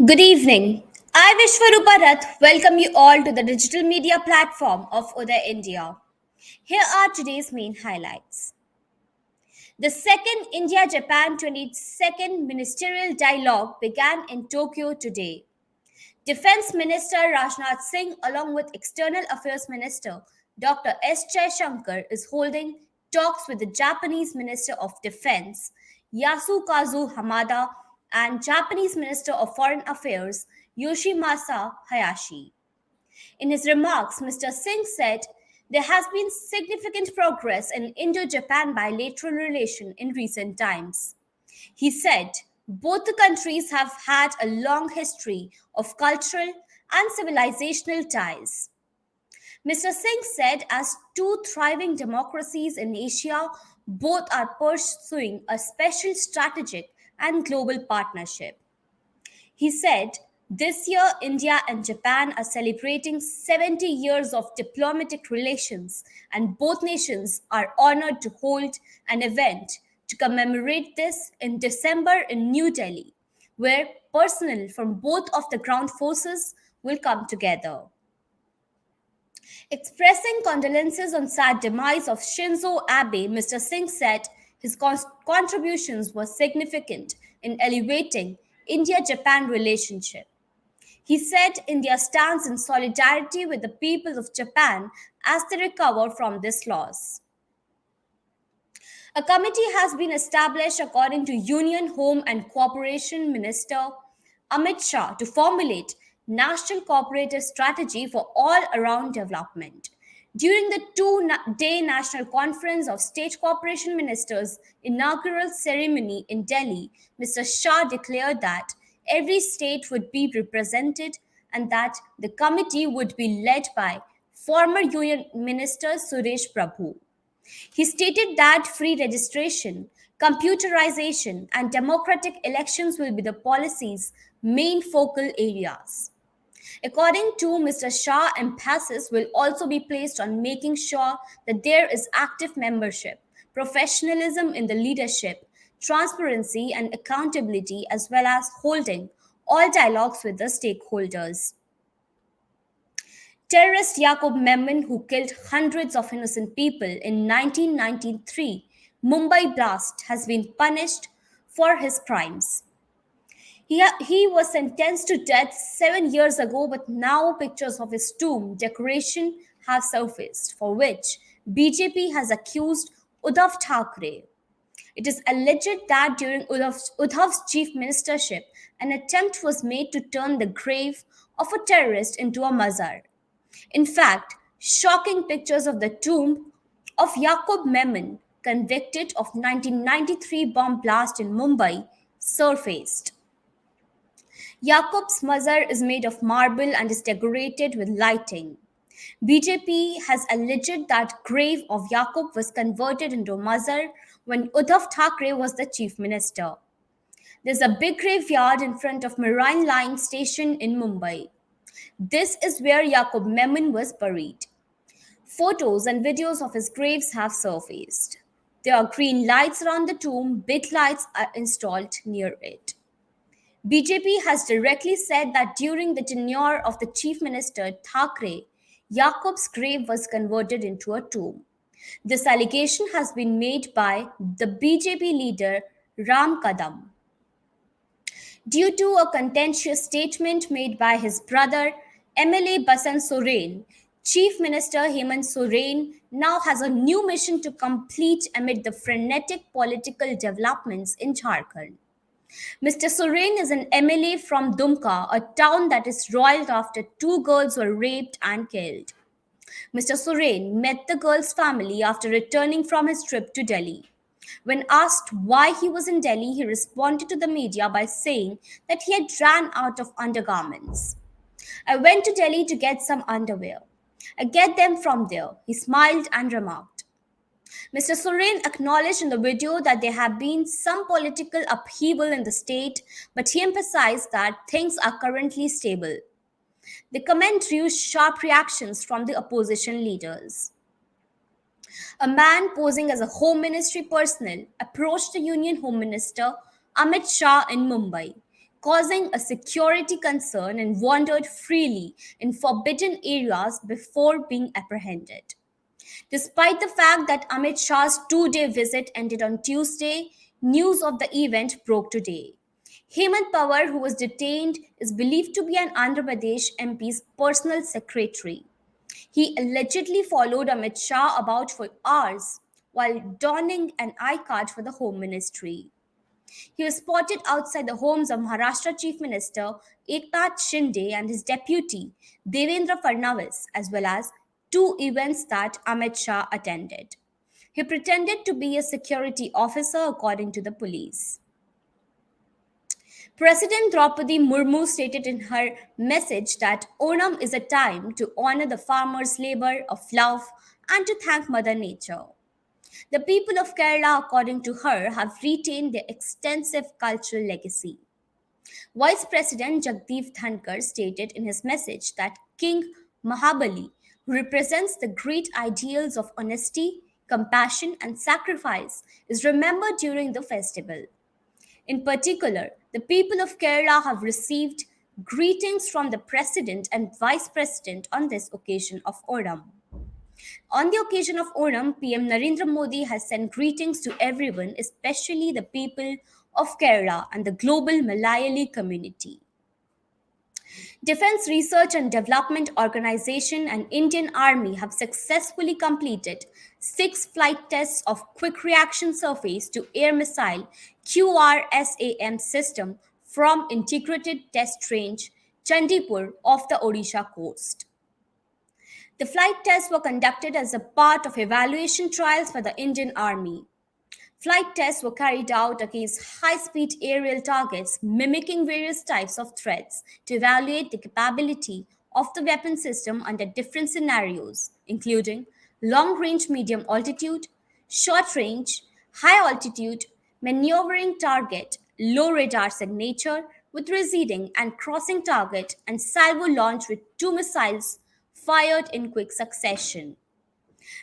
Good evening. I, Vishwarupa Rath, welcome you all to the digital media platform of Uday India. Here are today's main highlights. The second India Japan 22nd Ministerial Dialogue began in Tokyo today. Defense Minister Rajnath Singh, along with External Affairs Minister Dr. S. Shankar, is holding talks with the Japanese Minister of Defense Yasukazu Hamada and Japanese Minister of Foreign Affairs Yoshimasa Hayashi. In his remarks, Mr. Singh said there has been significant progress in Indo Japan bilateral relation in recent times. He said both the countries have had a long history of cultural and civilizational ties. Mr. Singh said, as two thriving democracies in Asia, both are pursuing a special strategic and global partnership. He said, this year, India and Japan are celebrating 70 years of diplomatic relations, and both nations are honored to hold an event to commemorate this in December in New Delhi, where personnel from both of the ground forces will come together. Expressing condolences on sad demise of Shinzo Abe, Mr. Singh said his contributions were significant in elevating India-Japan relationship. He said India stands in solidarity with the people of Japan as they recover from this loss. A committee has been established according to Union Home and Cooperation Minister Amit Shah to formulate national cooperative strategy for all-around development. During the two-day National Conference of State Cooperation Ministers inaugural ceremony in Delhi, Mr. Shah declared that every state would be represented and that the committee would be led by former Union Minister Suresh Prabhu. He stated that free registration, computerization, and democratic elections will be the policy's main focal areas. According to Mr. Shah, emphasis will also be placed on making sure that there is active membership, professionalism in the leadership, transparency and accountability, as well as holding all dialogues with the stakeholders. Terrorist Yaqub Memon, who killed hundreds of innocent people in 1993 Mumbai blast, has been punished for his crimes. He was sentenced to death 7 years ago, but now pictures of his tomb decoration have surfaced, for which BJP has accused Uddhav Thackeray. It is alleged that during Uddhav's chief ministership, an attempt was made to turn the grave of a terrorist into a mazar. In fact, shocking pictures of the tomb of Yaqub Memon, convicted of 1993 bomb blast in Mumbai, surfaced. Yaqub's mazar is made of marble and is decorated with lighting. BJP has alleged that grave of Yaqub was converted into a mazar when Uddhav Thackeray was the chief minister. There's a big graveyard in front of Marine Line station in Mumbai. This is where Yaqub Memon was buried. Photos and videos of his graves have surfaced. There are green lights around the tomb, big lights are installed near it. BJP has directly said that during the tenure of the Chief Minister Thackeray, Yaqub's grave was converted into a tomb. This allegation has been made by the BJP leader Ram Kadam. Due to a contentious statement made by his brother, MLA Basant Soren, Chief Minister Hemant Soren now has a new mission to complete amid the frenetic political developments in Jharkhand. Mr. Soren is an MLA from Dumka, a town that is roiled after two girls were raped and killed. Mr. Soren met the girl's family after returning from his trip to Delhi. When asked why he was in Delhi, he responded to the media by saying that he had ran out of undergarments. I went to Delhi to get some underwear. I get them from there, he smiled and remarked. Mr. Soren acknowledged in the video that there have been some political upheaval in the state, but he emphasized that things are currently stable. The comment drew sharp reactions from the opposition leaders. A man posing as a Home Ministry personnel approached the Union Home Minister Amit Shah in Mumbai, causing a security concern, and wandered freely in forbidden areas before being apprehended. Despite the fact that Amit Shah's 2 day visit ended on Tuesday, news of the event broke today. Hemant Pawar, who was detained, is believed to be an Andhra Pradesh MP's personal secretary. He allegedly followed Amit Shah about for hours while donning an eye card for the Home Ministry. He was spotted outside the homes of Maharashtra Chief Minister Eknath Shinde and his deputy Devendra Fadnavis, as well as two events that Amit Shah attended. He pretended to be a security officer, according to the police. President Draupadi Murmu stated in her message that Onam is a time to honor the farmers' labor of love and to thank Mother Nature. The people of Kerala, according to her, have retained their extensive cultural legacy. Vice President Jagdeep Dhankar stated in his message that King Mahabali represents the great ideals of honesty, compassion, and sacrifice is remembered during the festival. In particular, the people of Kerala have received greetings from the President and Vice President on this occasion of Onam. On the occasion of Onam, PM Narendra Modi has sent greetings to everyone, especially the people of Kerala and the global Malayali community. Defense Research and Development Organization and Indian Army have successfully completed 6 flight tests of Quick Reaction Surface to Air Missile QRSAM system from Integrated Test Range Chandipur off the Odisha coast. The flight tests were conducted as a part of evaluation trials for the Indian Army. Flight tests were carried out against high speed aerial targets, mimicking various types of threats to evaluate the capability of the weapon system under different scenarios, including long range, medium altitude, short range, high altitude, maneuvering target, low radar signature with receding and crossing target, and salvo launch with 2 missiles fired in quick succession.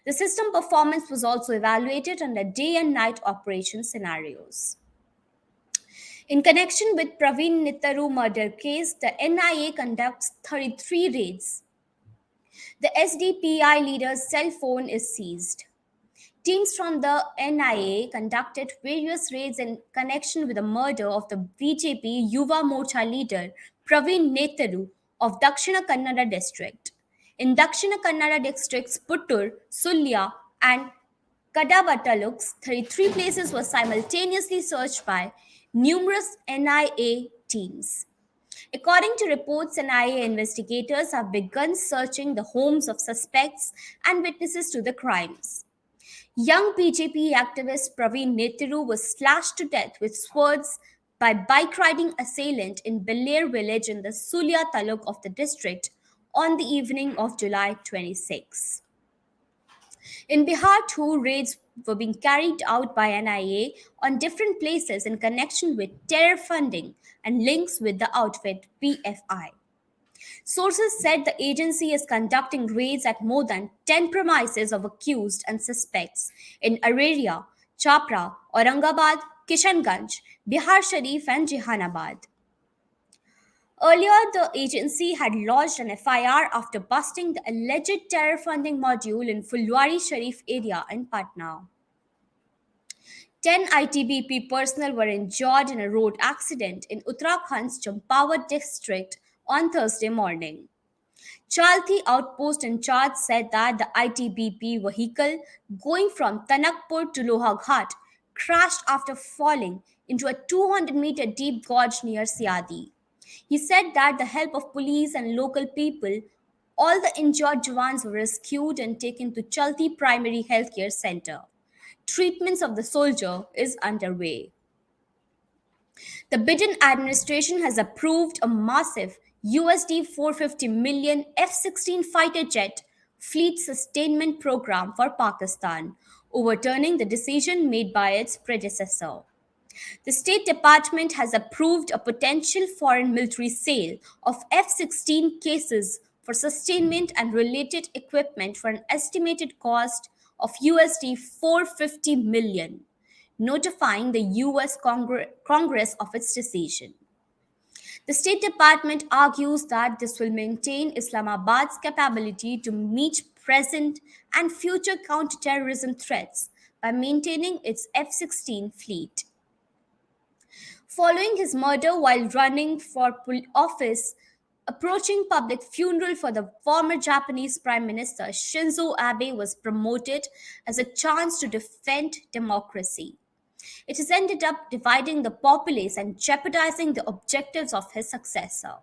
The system performance was also evaluated under day and night operation scenarios. In connection with Praveen Nitharu murder case, the NIA conducts 33 raids. The SDPI leader's cell phone is seized. Teams from the NIA conducted various raids in connection with the murder of the BJP Yuva Morcha leader Praveen Netharu of Dakshina Kannada district. In Dakshina Kannada districts Puttur, Sulya, and Kadapa taluks, 33 places were simultaneously searched by numerous NIA teams. According to reports, NIA investigators have begun searching the homes of suspects and witnesses to the crimes. Young BJP activist Praveen Nethiru was slashed to death with swords by bike riding assailant in Belair village in the Sulya taluk of the district on the evening of July 26. In Bihar, two raids were being carried out by NIA on different places in connection with terror funding and links with the outfit PFI. Sources said the agency is conducting raids at more than 10 premises of accused and suspects in Araria, Chapra, Aurangabad, Kishanganj, Bihar Sharif, and Jehanabad. Earlier, the agency had lodged an FIR after busting the alleged terror funding module in Fulwari Sharif area in Patna. 10 ITBP personnel were injured in a road accident in Uttarakhand's Champawat district on Thursday morning. Chalthi outpost in charge said that the ITBP vehicle going from Tanakpur to Lohaghat crashed after falling into a 200-meter deep gorge near Siadi. He said that the help of police and local people, all the injured Jawans were rescued and taken to Chalthi Primary Healthcare Center. Treatments of the soldier is underway. The Biden administration has approved a massive USD 450 million F-16 fighter jet fleet sustainment program for Pakistan, overturning the decision made by its predecessor. The State Department has approved a potential foreign military sale of F 16 cases for sustainment and related equipment for an estimated cost of USD 450 million, notifying the US Congress of its decision. The State Department argues that this will maintain Islamabad's capability to meet present and future counterterrorism threats by maintaining its F 16 fleet. Following his murder while running for office, approaching public funeral for the former Japanese Prime Minister Shinzo Abe was promoted as a chance to defend democracy. It has ended up dividing the populace and jeopardizing the objectives of his successor.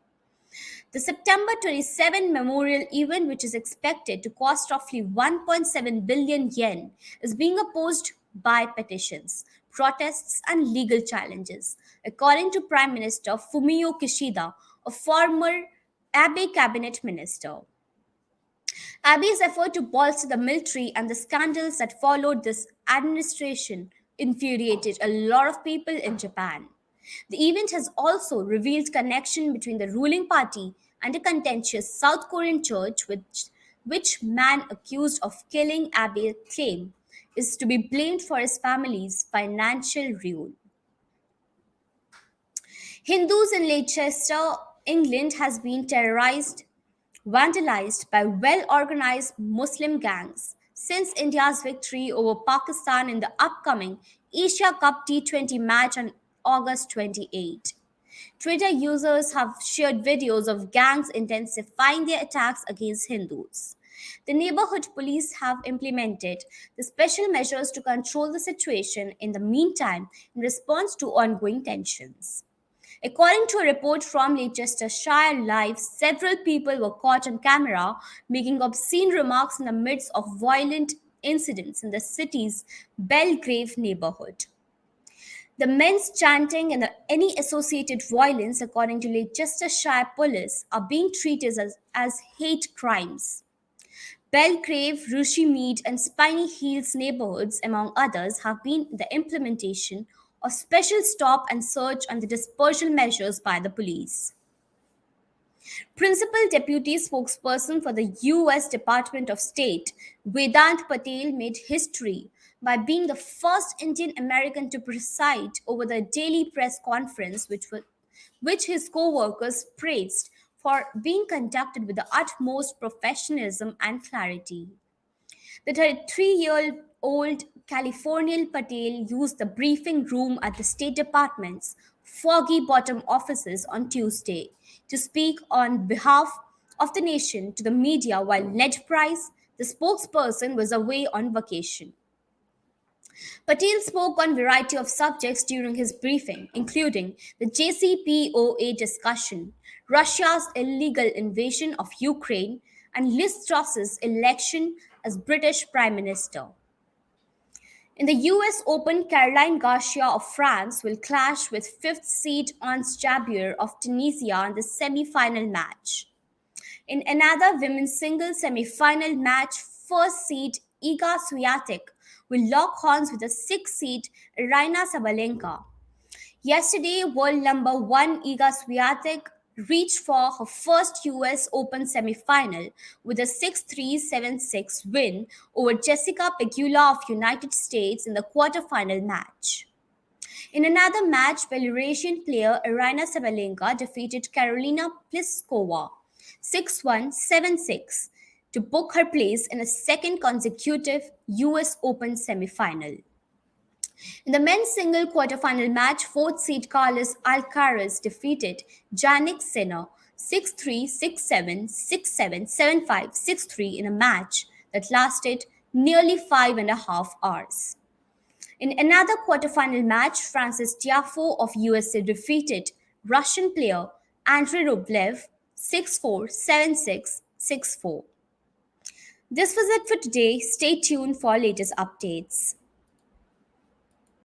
The September 27 memorial event, which is expected to cost roughly 1.7 billion yen, is being opposed by petitions, protests, and legal challenges, according to Prime Minister Fumio Kishida, a former Abe cabinet minister. Abe's effort to bolster the military and the scandals that followed this administration infuriated a lot of people in Japan. The event has also revealed connection between the ruling party and a contentious South Korean church which man accused of killing Abe claim is to be blamed for his family's financial ruin. Hindus in Leicester, England has been terrorized, vandalized by well-organized Muslim gangs since India's victory over Pakistan in the upcoming Asia Cup T20 match on August 28. Twitter users have shared videos of gangs intensifying their attacks against Hindus. The neighborhood police have implemented the special measures to control the situation in the meantime in response to ongoing tensions. According to a report from Leicestershire Live, several people were caught on camera making obscene remarks in the midst of violent incidents in the city's Belgrave neighborhood. The men's chanting and any associated violence, according to Leicestershire police, are being treated as hate crimes. Belgrave, Rushmead, and Spiny Hills neighborhoods, among others, have been the implementation of special stop and search and the dispersal measures by the police. Principal Deputy Spokesperson for the US Department of State, Vedant Patel, made history by being the first Indian American to preside over the daily press conference, which his co workers praised for being conducted with the utmost professionalism and clarity. The 33-year-old Californian Patel used the briefing room at the State Department's Foggy Bottom offices on Tuesday to speak on behalf of the nation to the media while Ned Price, the spokesperson, was away on vacation. Patel spoke on a variety of subjects during his briefing, including the JCPOA discussion, Russia's illegal invasion of Ukraine, and Liz Truss's election as British Prime Minister. In the US Open, Caroline Garcia of France will clash with fifth seed Ons Jabeur of Tunisia in the semi-final match. In another women's singles semi-final match, first seed Iga Swiatek will lock horns with the sixth seed Aryna Sabalenka. Yesterday, world number one Iga Swiatek reached for her first US Open semi-final with a 6-3, 7-6 win over Jessica Pegula of United States in the quarterfinal match. In another match, Belarusian player Aryna Sabalenka defeated Karolina Pliskova 6-1, 7-6 to book her place in a second consecutive US Open semi-final. In the men's single quarterfinal match, fourth seed Carlos Alcaraz defeated Jannik Sinner 6-3, 6-7, 6-7, 7-5, 6-3 in a match that lasted nearly 5.5 hours. In another quarterfinal match, Francis Tiafoe of USA defeated Russian player Andrei Rublev 6-4, 7-6, 6-4. This was it for today. Stay tuned for latest updates.